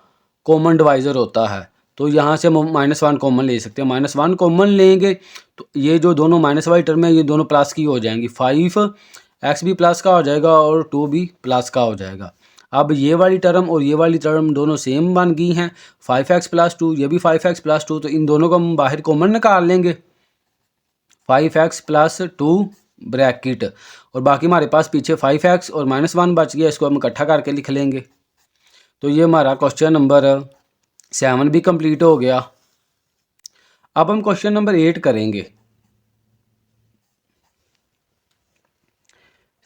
कॉमन डिवाइज़र होता है। तो यहाँ से हम -1 कॉमन ले सकते हैं। -1 कॉमन लेंगे तो ये जो दोनों माइनस वाली टर्म है ये दोनों प्लस की हो जाएंगी। 5x भी प्लस का हो जाएगा और 2 भी प्लस का हो जाएगा। अब ये वाली टर्म और ये वाली टर्म दोनों सेम बन गई हैं। 5x+2, ये भी 5x+2, तो इन दोनों को हम बाहर कॉमन निकाल लेंगे। 5x+2 ब्रैकेट, और बाकी हमारे पास पीछे 5x और -1 बच गया, इसको हम इकट्ठा करके लिख लेंगे। तो ये हमारा क्वेश्चन नंबर 7 भी कंप्लीट हो गया। अब हम क्वेश्चन नंबर 8 करेंगे।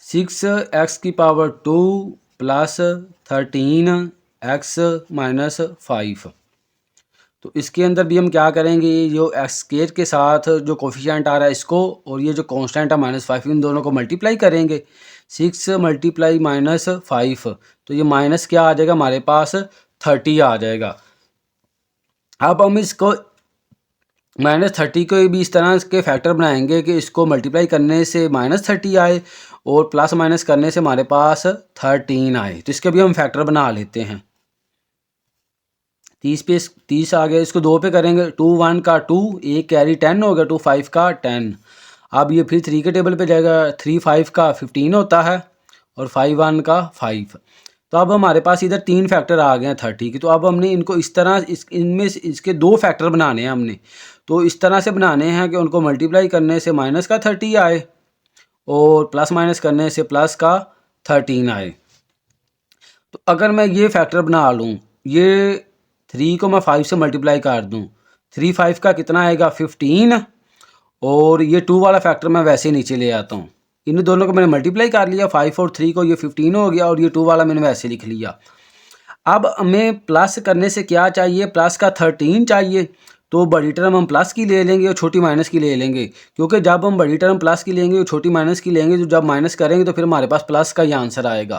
6x⁻² + 13x-5। तो इसके अंदर भी हम क्या करेंगे, जो x² के साथ जो कोफिशिएंट आ रहा है इसको, और ये जो कांस्टेंट है -5, इन दोनों को मल्टीप्लाई करेंगे। 6 × -5, तो ये माइनस क्या आ जाएगा हमारे पास 30 आ जाएगा। अब हम इसको -30 को भी इस तरह के फैक्टर बनाएंगे कि इसको मल्टीप्लाई करने से -30 आए और प्लस माइनस करने से हमारे पास 13 आए। तो इसके भी हम फैक्टर बना लेते हैं। 30 पे 30 आ गया, इसको 2 पे करेंगे। 2 1 का 2, 1 कैरी 10 हो गया, 2 5 का 10। अब ये फिर 3 के टेबल पे जाएगा। 3 5 का 15 होता है और 5 1 का 5। तो अब हमारे पास इधर 3 फैक्टर आ गए हैं 30 की। तो अब हमने इनको इस तरह इनमें से इसके 2 फैक्टर बनाने हैं हमने। तो इस तरह से बनाने हैं कि उनको मल्टीप्लाई करने से माइनस का 30 आए और प्लस माइनस करने से प्लस का 13 आए। तो अगर मैं ये फैक्टर बना लूँ, ये 3 को मैं 5 से मल्टीप्लाई कर दूँ, 3 5 का कितना आएगा 15, और ये 2 वाला फैक्टर मैं वैसे नीचे ले आता हूँ। इन दोनों को मैंने मल्टीप्लाई कर लिया, 5 और 3 को, ये 15 हो गया, और ये 2 वाला मैंने वैसे लिख लिया। अब हमें प्लस करने से क्या चाहिए, प्लस का 13 चाहिए। तो बड़ी टर्म हम प्लस की ले लेंगे और छोटी माइनस की ले लेंगे, क्योंकि जब हम बड़ी टर्म प्लस की लेंगे और छोटी माइनस की लेंगे तो जब माइनस करेंगे तो फिर हमारे पास प्लस का ही आंसर आएगा।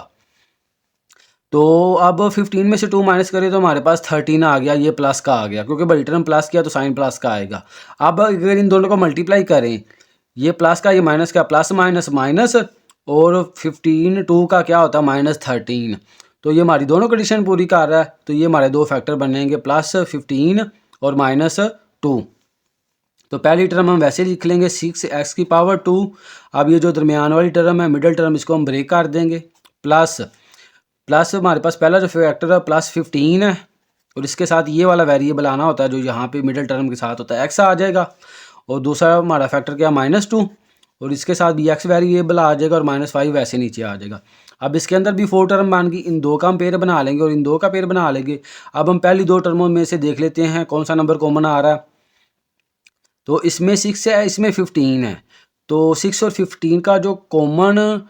तो अब 15 में से 2 माइनस करें तो हमारे पास 13 आ गया, ये प्लस का आ गया, क्योंकि बड़ी टर्म प्लस किया तो साइन प्लस का आएगा। अब अगर इन दोनों को मल्टीप्लाई करें, ये प्लस का ये माइनस का, प्लस माइनस माइनस, और 15 2 का क्या होता है -13। तो ये हमारी दोनों कंडीशन पूरी कर रहा है। तो ये हमारे दो फैक्टर बनेंगे, +15 और -2। तो पहली टर्म हम वैसे लिख लेंगे 6x⁻²। अब ये जो दरमियान वाली टर्म है, मिडल टर्म, इसको हम ब्रेक कर देंगे। प्लस हमारे पास पहला जो फैक्टर है +15 है, और इसके साथ ये वाला वेरिएबल आना होता है जो यहाँ पे मिडिल टर्म के साथ होता है, एक्स आ जाएगा। और दूसरा हमारा फैक्टर क्या, -2, और इसके साथ भी एक्स वेरिएबल आ जाएगा और -5 वैसे नीचे आ जाएगा। अब इसके अंदर भी 4 टर्म बन गई, इन दो का हम पेयर बना लेंगे और इन दो का पेयर बना लेंगे। अब हम पहली 2 टर्मों में से देख लेते हैं कौन सा नंबर कॉमन आ रहा है। तो इसमें 6 है, इसमें 15 है, तो 6 और 15 का जो कॉमन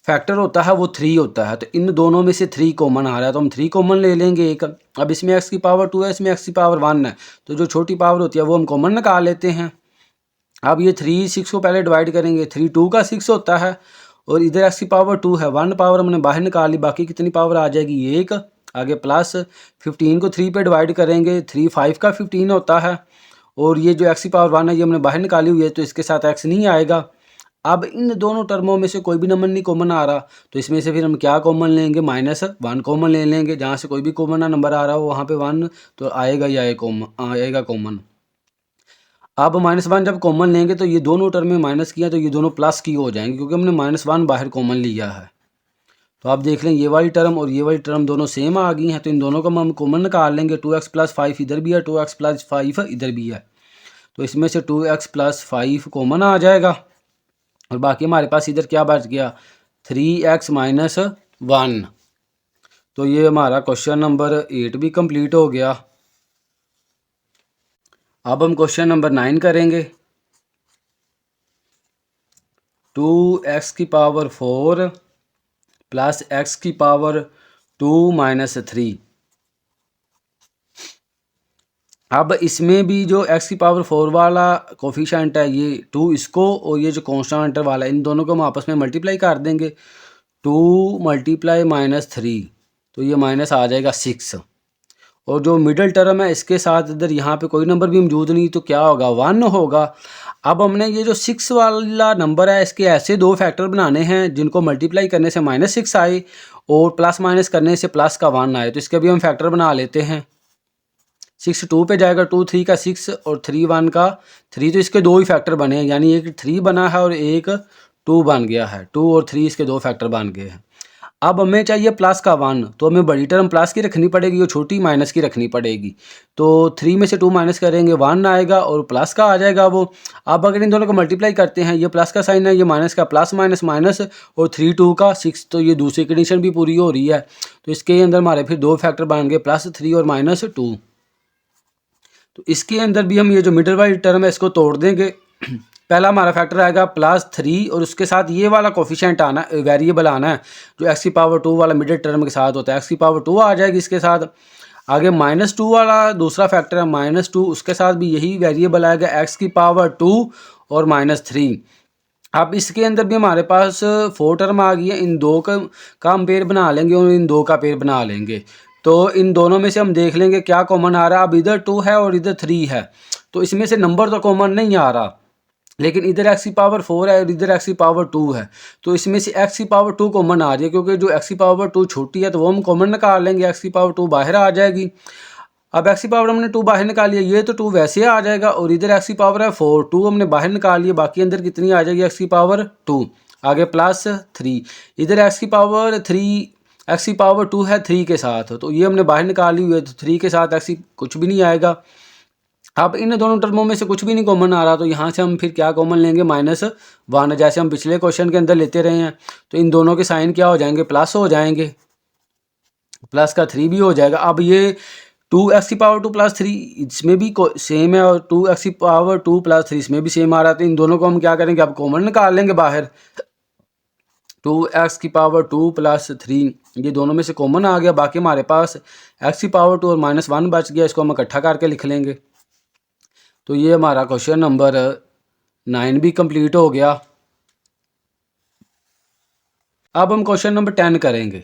फैक्टर होता है वो 3 होता है। तो इन दोनों में से 3 कॉमन आ रहा है, तो हम 3 कॉमन ले लेंगे एक। अब इसमें x की पावर 2 है, इसमें x की पावर 1 है, तो जो छोटी पावर होती है वो हम कॉमन निकाल लेते हैं। अब ये 3 6 को पहले डिवाइड करेंगे, 3 2 का 6 होता है, और इधर x की पावर 2 है, 1 पावर हमने बाहर निकाल ली, बाकी कितनी पावर आ जाएगी, 1। आगे प्लस 15 को 3 पे डिवाइड करेंगे, 3 5 का 15 होता है, और ये जो x की पावर 1 है ये हमने बाहर निकाली हुई है, तो इसके साथ x नहीं आएगा। अब इन दोनों टर्मों में से कोई भी नंबर नहीं कॉमन आ रहा, तो इसमें से फिर हम क्या कॉमन लेंगे, -1 कॉमन ले लेंगे। जहाँ से कोई भी कॉमन नंबर आ रहा हो वहाँ पे 1 तो आएगा ही आएगा कॉमन। अब -1 जब कॉमन लेंगे तो ये दोनों टर्म में माइनस किया तो ये दोनों प्लस की हो जाएंगे, क्योंकि हमने -1 बाहर कॉमन लिया है। तो आप देख लें ये वाली टर्म और ये वाली टर्म दोनों सेम आ गई हैं, तो इन दोनों को हम कॉमन निकाल लेंगे। 2x + 5 इधर भी है, 2x + 5 इधर भी है, तो इसमें से 2x + 5 कॉमन आ जाएगा, और बाकी हमारे पास इधर क्या बच गया, 3x - 1। तो ये हमारा क्वेश्चन नंबर 8 भी कंप्लीट हो गया। अब हम क्वेश्चन नंबर 9 करेंगे। 2x की पावर 4 + x की पावर 2 - 3। अब इसमें भी जो x की पावर 4 वाला कोफिशेंट है ये 2 इसको, और ये जो कांस्टेंट वाला इन दोनों को हम आपस में मल्टीप्लाई कर देंगे, 2 × -3, तो ये माइनस आ जाएगा 6। और जो मिडल टर्म है इसके साथ इधर यहाँ पे कोई नंबर भी मौजूद नहीं, तो क्या होगा, 1 होगा। अब हमने ये जो 6 वाला नंबर है इसके ऐसे 2 फैक्टर बनाने हैं जिनको मल्टीप्लाई करने से -6 आए और प्लस माइनस करने से प्लस का 1 आए। तो इसके भी हम फैक्टर बना लेते हैं। 6 2 पे जाएगा, 2 3 का 6 और 3 1 का 3, तो इसके 2 ही फैक्टर बने हैं, यानी एक 3 बना है और एक 2 बन गया है। 2 और 3 इसके 2 फैक्टर बन गए हैं। अब हमें चाहिए प्लस का 1, तो हमें बड़ी टर्म प्लस की रखनी पड़ेगी और छोटी माइनस की रखनी पड़ेगी। तो 3 में से 2 माइनस करेंगे, 1 आएगा और प्लस का आ जाएगा वो। अब अगर इन दोनों को मल्टीप्लाई करते हैं, ये प्लस का साइन है, ये माइनस का, प्लस माइनस माइनस, और 3 2 का 6, तो ये दूसरी कंडीशन भी पूरी हो रही है। तो इसके अंदर हमारे फिर 2 फैक्टर बन गए, +3 और -2। तो इसके अंदर भी हम ये जो मिडिल वाली टर्म है इसको तोड़ देंगे। पहला हमारा फैक्टर आएगा +3 और उसके साथ ये वाला कोफिशिएंट आना, वेरिएबल आना है जो x की पावर 2 वाला मिडिल टर्म के साथ होता है, x की पावर 2 आ जाएगी इसके साथ। आगे -2 वाला दूसरा फैक्टर है -2, उसके साथ भी यही वेरिएबल आएगा, x की पावर 2 और -3। अब इसके अंदर भी हमारे पास 4 टर्म आ गई है, इन दो का हम पेयर बना लेंगे और इन दो का पेयर बना लेंगे। तो इन दोनों में से हम देख लेंगे क्या कॉमन आ रहा है। अब इधर 2 है और इधर 3 है, तो इसमें से नंबर तो कॉमन नहीं आ रहा, लेकिन इधर x की पावर 4 है और इधर x की पावर 2 है, तो इसमें से x की पावर 2 कॉमन आ रही है, क्योंकि जो x की पावर 2 छोटी है तो वो हम कॉमन निकाल लेंगे, x की पावर 2 बाहर आ जाएगी। अब x की पावर हमने 2 बाहर निकाली है, ये तो 2 वैसे आ जाएगा, और इधर x की पावर है 4, 2 हमने बाहर निकाली है, बाकी अंदर कितनी आ जाएगी, x की पावर 2। आगे +3, इधर x की पावर 3, x की पावर 2 है 3 के साथ, तो ये हमने बाहर निकाली हुई है, तो 3 के साथ x कुछ भी नहीं आएगा। अब इन दोनों टर्मों में से कुछ भी नहीं कॉमन आ रहा, तो यहाँ से हम फिर क्या कॉमन लेंगे, -1, जैसे हम पिछले क्वेश्चन के अंदर लेते रहे हैं। तो इन दोनों के साइन क्या हो जाएंगे, प्लस हो जाएंगे, प्लस का 3 भी हो जाएगा। अब ये 2x की पावर 2 + 3 इसमें भी सेम है, और 2x की पावर 2 + 3 इसमें भी सेम आ रहा है, तो इन दोनों को हम क्या करेंगे, अब कॉमन निकाल लेंगे बाहर। 2x की पावर 2 + 3 ये दोनों में से कॉमन आ गया, बाकी हमारे पास x की पावर 2 और -1 बच गया, इसको हम इकट्ठा करके लिख लेंगे। तो ये हमारा क्वेश्चन नंबर 9 भी कंप्लीट हो गया। अब हम क्वेश्चन नंबर 10 करेंगे।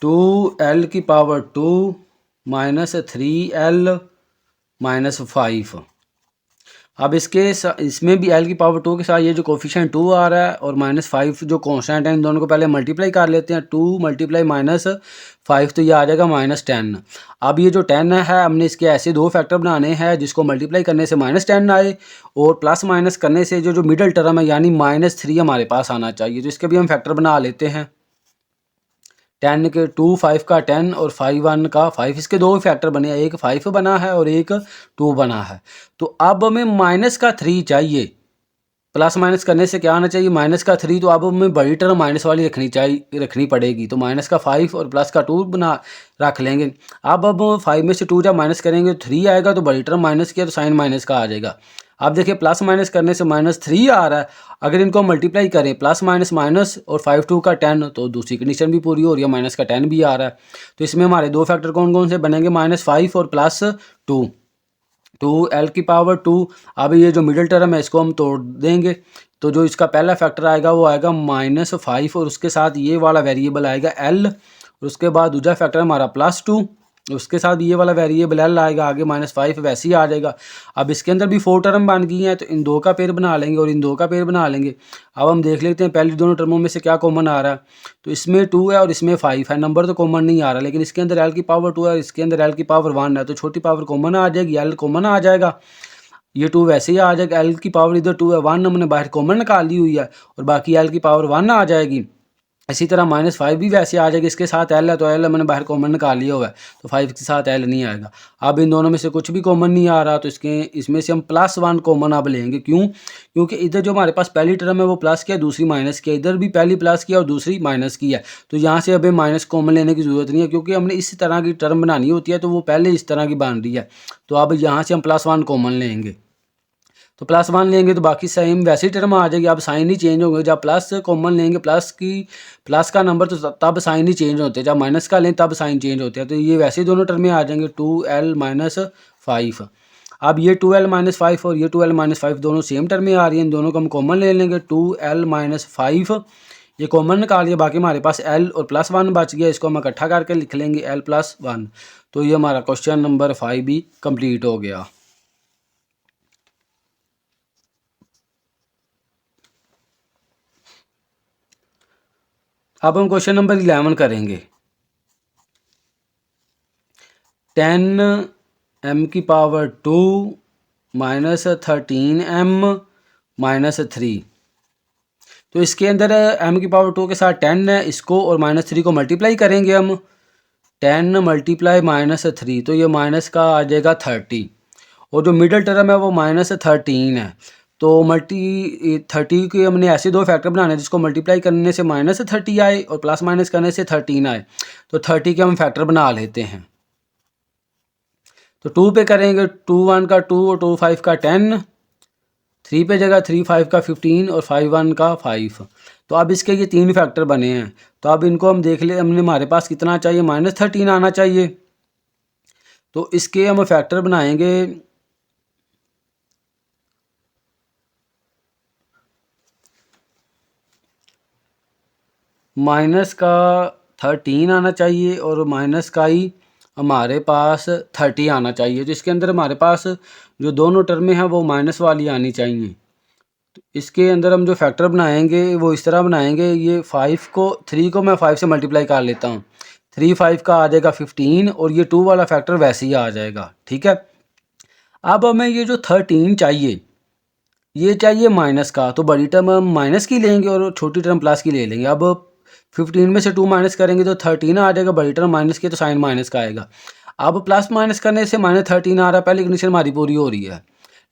2l की पावर 2 - 3l - 5। अब इसमें भी l की पावर 2 के साथ ये जो कोफिशिएंट 2 आ रहा है और -5 जो कांस्टेंट है, इन दोनों को पहले मल्टीप्लाई कर लेते हैं। 2 × -5 तो ये आ जाएगा -10। अब ये जो 10 है हमने इसके ऐसे 2 फैक्टर बनाने हैं जिसको मल्टीप्लाई करने से -10 आए और प्लस माइनस करने से जो मिडल टर्म है यानी -3 हमारे पास आना चाहिए, तो इसके भी हम फैक्टर बना लेते हैं। 10 के 2, 5 का 10 और 5 1 का 5, इसके दो फैक्टर बने हैं, एक 5 बना है और एक 2 बना है। तो अब हमें माइनस का 3 चाहिए, प्लस माइनस करने से क्या आना चाहिए, माइनस का 3। तो अब हमें बड़ी टर्म माइनस वाली रखनी पड़ेगी। तो माइनस का 5 और प्लस का 2 बना रख लेंगे। अब 5 में से 2 जब माइनस करेंगे तो 3 आएगा, तो बड़ी टर्म माइनस किया तो साइन माइनस का आ जाएगा। अब देखिए प्लस माइनस करने से -3 आ रहा है, अगर इनको मल्टीप्लाई करें प्लस माइनस माइनस और 5 2 का 10, तो दूसरी कंडीशन भी पूरी हो रही है, माइनस का 10 भी आ रहा है। तो इसमें हमारे दो फैक्टर कौन कौन से बनेंगे, -5 और +2, 2l की पावर 2। अब ये जो मिडिल टर्म है इसको हम तोड़ देंगे, तो जो इसका पहला फैक्टर आएगा वो आएगा -5 और उसके साथ ये वाला वेरिएबल आएगा l, और उसके बाद दूसरा फैक्टर हमारा +2, उसके साथ ये वाला वेरिएबल l आएगा, आगे -5 वैसे ही आ जाएगा। अब इसके अंदर भी 4 टर्म बन गई हैं, तो इन दो का पेयर बना लेंगे और इन दो का पेयर बना लेंगे। अब हम देख लेते हैं पहली दोनों टर्मों में से क्या कॉमन आ रहा है। तो इसमें 2 है और इसमें 5 है, नंबर तो कॉमन नहीं आ रहा, लेकिन इसके अंदर l की पावर 2 है और इसके अंदर l की पावर 1 है, तो छोटी पावर कॉमन आ जाएगी, l कॉमन आ जाएगा। ये 2 वैसे ही आ जाएगा, l की पावर इधर 2 है, 1 हमने बाहर कॉमन निकाल ली हुई है और बाकी l की पावर 1 आ जाएगी। इसी तरह -5 भी वैसे आ जाएगी, इसके साथ l है तो l मैंने बाहर कॉमन निकाल लिया हुआ है, तो 5 के साथ l नहीं आएगा। अब इन दोनों में से कुछ भी कॉमन नहीं आ रहा, तो इसमें से हम +1 कॉमन अब लेंगे। क्यों? क्योंकि इधर जो हमारे पास पहली टर्म है वो प्लस किया, दूसरी माइनस किया, इधर भी पहली प्लस किया और दूसरी माइनस किया, तो यहाँ से अभी माइनस कॉमन लेने की ज़रूरत नहीं है, क्योंकि हमने इस तरह की टर्म बनानी होती है, तो वो पहले इस तरह की बन रही है। तो अब यहाँ से हम +1 कॉमन लेंगे, तो +1 लेंगे तो बाकी सेम वैसे ही टर्म आ जाएगी। अब साइन ही चेंज होंगे, जब प्लस कॉमन लेंगे प्लस का नंबर, तो तब साइन ही चेंज होते हैं, जब माइनस का लें तब साइन चेंज होते हैं। तो ये वैसे ही दोनों टर्में आ जाएंगे, 2l - 5। अब ये 2l - 5 और ये 2l - 5 दोनों सेम टर्में आ रही हैं, इन दोनों को हम कॉमन ले लेंगे, 2l - 5 ये कॉमन निकाल लिया, बाकी हमारे पास l और +1 बच गया, इसको हम इकट्ठा करके लिख लेंगे l + 1। तो ये हमारा क्वेश्चन नंबर 5 भी कंप्लीट हो गया। अब हम क्वेश्चन नंबर 11 करेंगे। 10m की पावर 2 -13m - 3। तो इसके अंदर m की पावर 2 के साथ 10 है, इसको और -3 को मल्टीप्लाई करेंगे हम, 10 × -3, तो ये माइनस का आ जाएगा 30, और जो मिडल टर्म है वो -13 है। तो 30 के हमने ऐसे दो फैक्टर बनाने हैं जिसको मल्टीप्लाई करने से -30 आए और प्लस माइनस करने से 13 आए, तो 30 के हम फैक्टर बना लेते हैं। तो 2 पे करेंगे, 2 1 का 2 और 2 5 का 10, 3 पे जगह 3 5 का 15 और 5 1 का 5। तो अब इसके ये 3 फैक्टर बने हैं, तो अब इनको हम देख ले, हमने हमारे पास कितना चाहिए, -13 आना चाहिए। तो इसके हम फैक्टर बनाएंगे, माइनस का 13 आना चाहिए और माइनस का ही हमारे पास 30 आना चाहिए। तो इसके अंदर हमारे पास जो दोनों टर्में हैं वो माइनस वाली आनी चाहिए। तो इसके अंदर हम जो फैक्टर बनाएंगे वो इस तरह बनाएंगे, ये 3 को मैं 5 से मल्टीप्लाई कर लेता हूँ, 3 5 का आ जाएगा 15 और ये 2 वाला फैक्टर वैसे ही आ जाएगा, ठीक है। अब हमें ये जो 13 चाहिए, ये चाहिए माइनस का, तो बड़ी टर्म हम माइनस की लेंगे और छोटी टर्म प्लस की ले लेंगे। अब 15 में से 2 माइनस करेंगे तो 13 आ जाएगा, बड़ी टर्म माइनस की तो साइन माइनस का आएगा। अब प्लस माइनस करने से -13 आ रहा है, पहली कंडीशन हमारी पूरी हो रही है,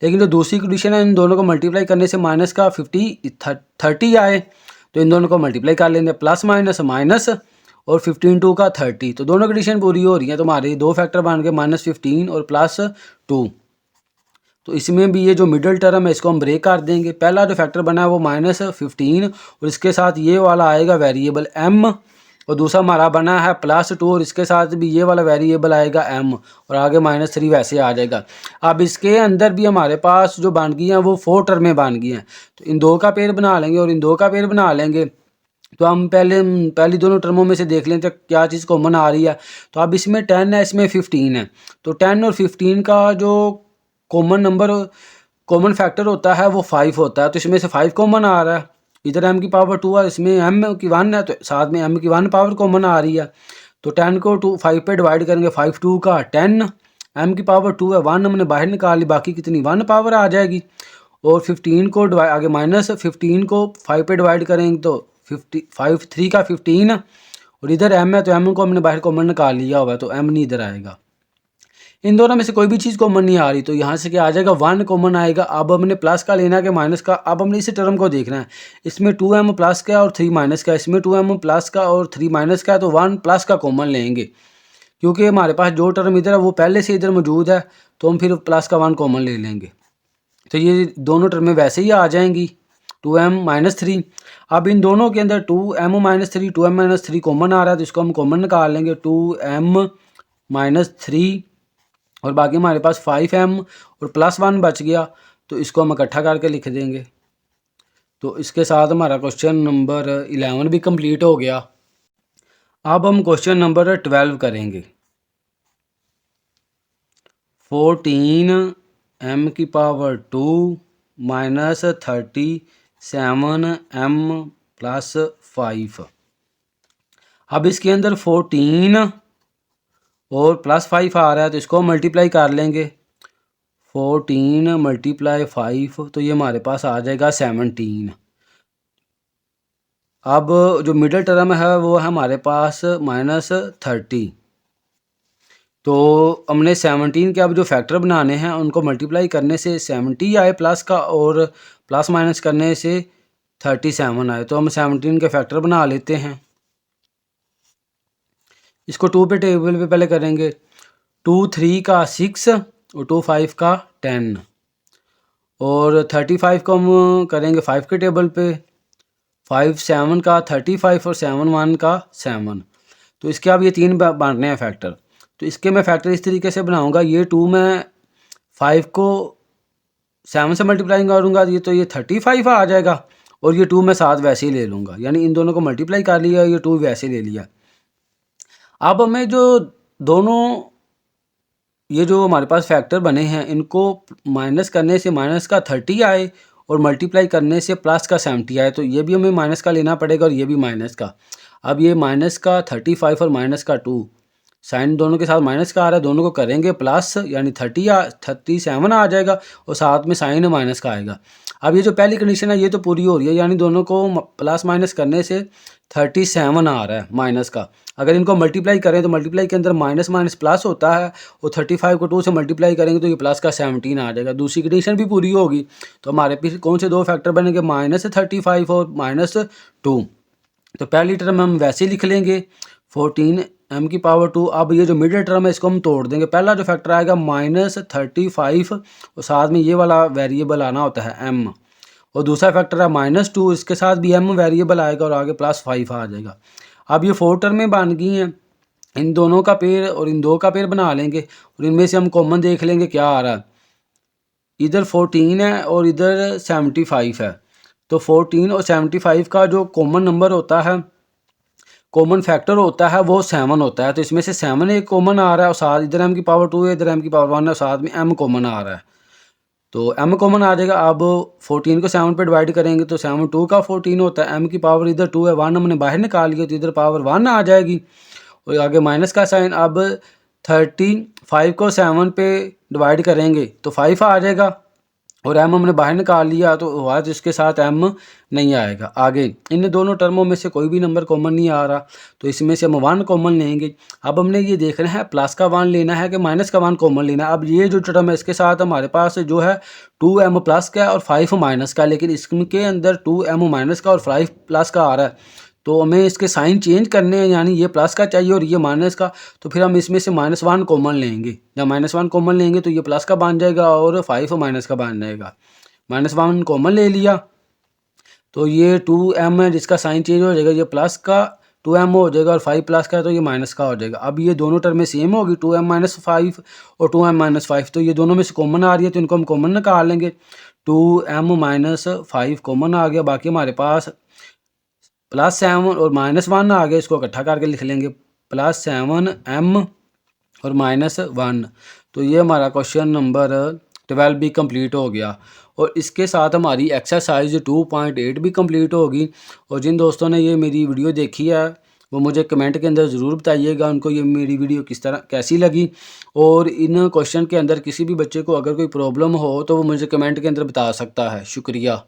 लेकिन जो दूसरी कंडीशन है इन दोनों को मल्टीप्लाई करने से माइनस का 30 आए, तो इन दोनों को मल्टीप्लाई कर लेंगे, प्लस माइनस माइनस और 15 2 का 30, तो दोनों कंडीशन पूरी हो रही है। तो हमारे दो फैक्टर बन गए -15 और +2। तो इसमें भी ये जो मिडिल टर्म है इसको हम ब्रेक कर देंगे। पहला जो फैक्टर बना है वो -15 और इसके साथ ये वाला आएगा वेरिएबल m, और दूसरा हमारा बना है +2 और इसके साथ भी ये वाला वेरिएबल आएगा m, और आगे -3 वैसे आ जाएगा। अब इसके अंदर भी हमारे पास जो बन गई हैं वो 4 टर्में बन गई हैं, तो इन दो का पेयर बना लेंगे और इन दो का पेयर बना लेंगे। तो हम पहली दोनों टर्मों में से देख लेते हैं क्या चीज़ कॉमन आ रही है। तो अब इसमें 10 है, इसमें 15 है, तो 10 और 15 का जो कॉमन फैक्टर होता है वो 5 होता है, तो इसमें से 5 कॉमन आ रहा है। इधर m की पावर 2 है, इसमें m की 1 है, तो साथ में m की 1 पावर कॉमन आ रही है। तो 10 को 5 पे डिवाइड करेंगे, 5 2 का 10, m की पावर 2 है, 1 हमने बाहर निकाल ली, बाकी कितनी 1 पावर आ जाएगी। और 15 को आगे -15 को 5 पे डिवाइड करेंगे तो 5 3 का 15 और इधर m है तो m को हमने बाहर कॉमन निकाल लिया हुआ है तो m नहीं इधर आएगा। इन दोनों में से कोई भी चीज़ कॉमन नहीं आ रही तो यहाँ से क्या आ जाएगा 1 कॉमन आएगा। अब हमने प्लस का लेना है कि माइनस का, अब हमने इस टर्म को देखना है। इसमें 2m प्लस का और 3 माइनस का, इसमें 2m प्लस का और 3 माइनस का है तो 1 प्लस का कॉमन लेंगे क्योंकि हमारे पास जो टर्म इधर है वो पहले से इधर मौजूद है तो हम फिर प्लस का 1 कॉमन ले लेंगे। तो ये दोनों टर्में वैसे ही आ जाएंगी 2m माइनस 3। अब इन दोनों के अंदर 2m minus 3 2m minus 3 common आ रहा है तो इसको हम कॉमन निकाल लेंगे 2m माइनस 3 और बाकी हमारे पास 5m और प्लस 1 बच गया तो इसको हम इकट्ठा करके लिख देंगे। तो इसके साथ हमारा क्वेश्चन नंबर 11 भी कंप्लीट हो गया। अब हम क्वेश्चन नंबर 12 करेंगे। 14m की पावर 2 माइनस 37m प्लस 5। अब इसके अंदर 14 और प्लस 5 आ रहा है तो इसको मल्टीप्लाई कर लेंगे। 14 मल्टीप्लाई 5 तो ये हमारे पास आ जाएगा 17। अब जो मिडिल टर्म है वो है हमारे पास माइनस 30। तो हमने 17 के अब जो फैक्टर बनाने हैं उनको मल्टीप्लाई करने से 70 आए प्लस का और प्लस माइनस करने से 37 आए तो हम 17 के फैक्टर बना लेते हैं। इसको 2 पे टेबल पे पहले करेंगे। 2 3 का 6 और 2 5 का 10 और 35 को हम करेंगे 5 के टेबल पे। 5 7 का 35 और 7 1 का 7। तो इसके अब ये 3 बांटने हैं फैक्टर तो इसके मैं फैक्टर इस तरीके से बनाऊंगा। ये 2 मैं 5 को 7 से मल्टीप्लाई करूँगा ये तो ये 35 आ जाएगा और ये 2 मैं साथ वैसे ही ले लूँगा, यानी इन दोनों को मल्टीप्लाई कर लिया, ये 2 वैसे ले लिया। अब हमें जो दोनों ये जो हमारे पास फैक्टर बने हैं इनको माइनस करने से माइनस का 30 आए और मल्टीप्लाई करने से प्लस का 70 आए तो ये भी हमें माइनस का लेना पड़ेगा और ये भी माइनस का। अब ये माइनस का 35 और माइनस का 2 साइन दोनों के साथ माइनस का आ रहा है, दोनों को करेंगे प्लस यानी 37 आ जाएगा और साथ में साइन माइनस का आएगा। अब ये जो पहली कंडीशन है ये तो पूरी हो रही है, यानी दोनों को प्लस माइनस करने से 37 आ रहा है माइनस का। अगर इनको मल्टीप्लाई करें तो मल्टीप्लाई के अंदर माइनस माइनस प्लस होता है और 35 को 2 से मल्टीप्लाई करेंगे तो ये प्लस का 17 आ जाएगा। दूसरी कंडीशन भी पूरी होगी तो हमारे फिर कौन से दो फैक्टर बनेंगे, माइनस 35 और माइनस 2। तो पहली टर्म हम वैसे ही लिख लेंगे 14m की पावर 2। अब ये जो मिडिल टर्म है इसको हम तोड़ देंगे। पहला जो फैक्टर आएगा माइनस 35 और साथ में ये वाला वेरिएबल आना होता है m और दूसरा फैक्टर है माइनस 2, इसके साथ भी m वेरिएबल आएगा और आगे प्लस 5 आ जाएगा। अब ये 4 टर्में बन गई हैं, इन दोनों का पेयर और इन दो का पेयर बना लेंगे और इनमें से हम कॉमन देख लेंगे क्या आ रहा है। इधर 14 है और इधर 75 है तो 14 और 75 का जो कॉमन नंबर होता है, कॉमन फैक्टर होता है वो 7 होता है। तो इसमें से 7 एक कॉमन आ रहा है और साथ इधर m की पावर 2 है, इधर m की पावर 1 है और साथ में m कॉमन आ रहा है तो m कॉमन आ जाएगा। अब 14 को 7 पे डिवाइड करेंगे तो 7 2 का 14 होता है, m की पावर इधर 2 है, 1 हमने बाहर निकाल लिया तो इधर पावर 1 आ जाएगी और आगे माइनस का साइन। अब 35 को 7 पे डिवाइड करेंगे तो 5 आ जाएगा और m हमने बाहर निकाल लिया तो हुआ तो इसके साथ m नहीं आएगा। आगे इन दोनों टर्मों में से कोई भी नंबर कॉमन नहीं आ रहा तो इसमें से हम 1 कॉमन लेंगे। अब हमने ये देखना है प्लस का 1 लेना है कि माइनस का 1 कॉमन लेना है। अब ये जो टर्म है इसके साथ हमारे पास जो है 2m प्लस का और 5 माइनस का, लेकिन इसके अंदर 2m माइनस का और 5 प्लस का आ रहा है तो हमें इसके साइन चेंज करने हैं, यानी ये प्लस का चाहिए और ये माइनस का। तो फिर हम इसमें से -1 कॉमन लेंगे। जब -1 कॉमन लेंगे तो ये प्लस का बन जाएगा और 5 माइनस का बन जाएगा। -1 कॉमन ले लिया तो ये 2m है जिसका साइन चेंज हो जाएगा, ये प्लस का 2m हो जाएगा और 5 प्लस का तो ये माइनस का हो जाएगा। अब ये दोनों टर्में सेम होगी 2m - 5 और 2m - 5 तो ये दोनों में से कॉमन आ रही है तो इनको हम कॉमन निकाल लेंगे। 2m - 5 कॉमन आ गया, बाकी हमारे पास +7 और -1 आ गया, इसको इकट्ठा करके लिख लेंगे +7m और -1। तो ये हमारा क्वेश्चन नंबर 12 भी कंप्लीट हो गया और इसके साथ हमारी एक्सरसाइज 2.8 भी कंप्लीट होगी। और जिन दोस्तों ने ये मेरी वीडियो देखी है वो मुझे कमेंट के अंदर ज़रूर बताइएगा उनको ये मेरी वीडियो किस तरह कैसी लगी। और इन क्वेश्चन के अंदर किसी भी बच्चे को अगर कोई प्रॉब्लम हो तो वो मुझे कमेंट के अंदर बता सकता है। शुक्रिया।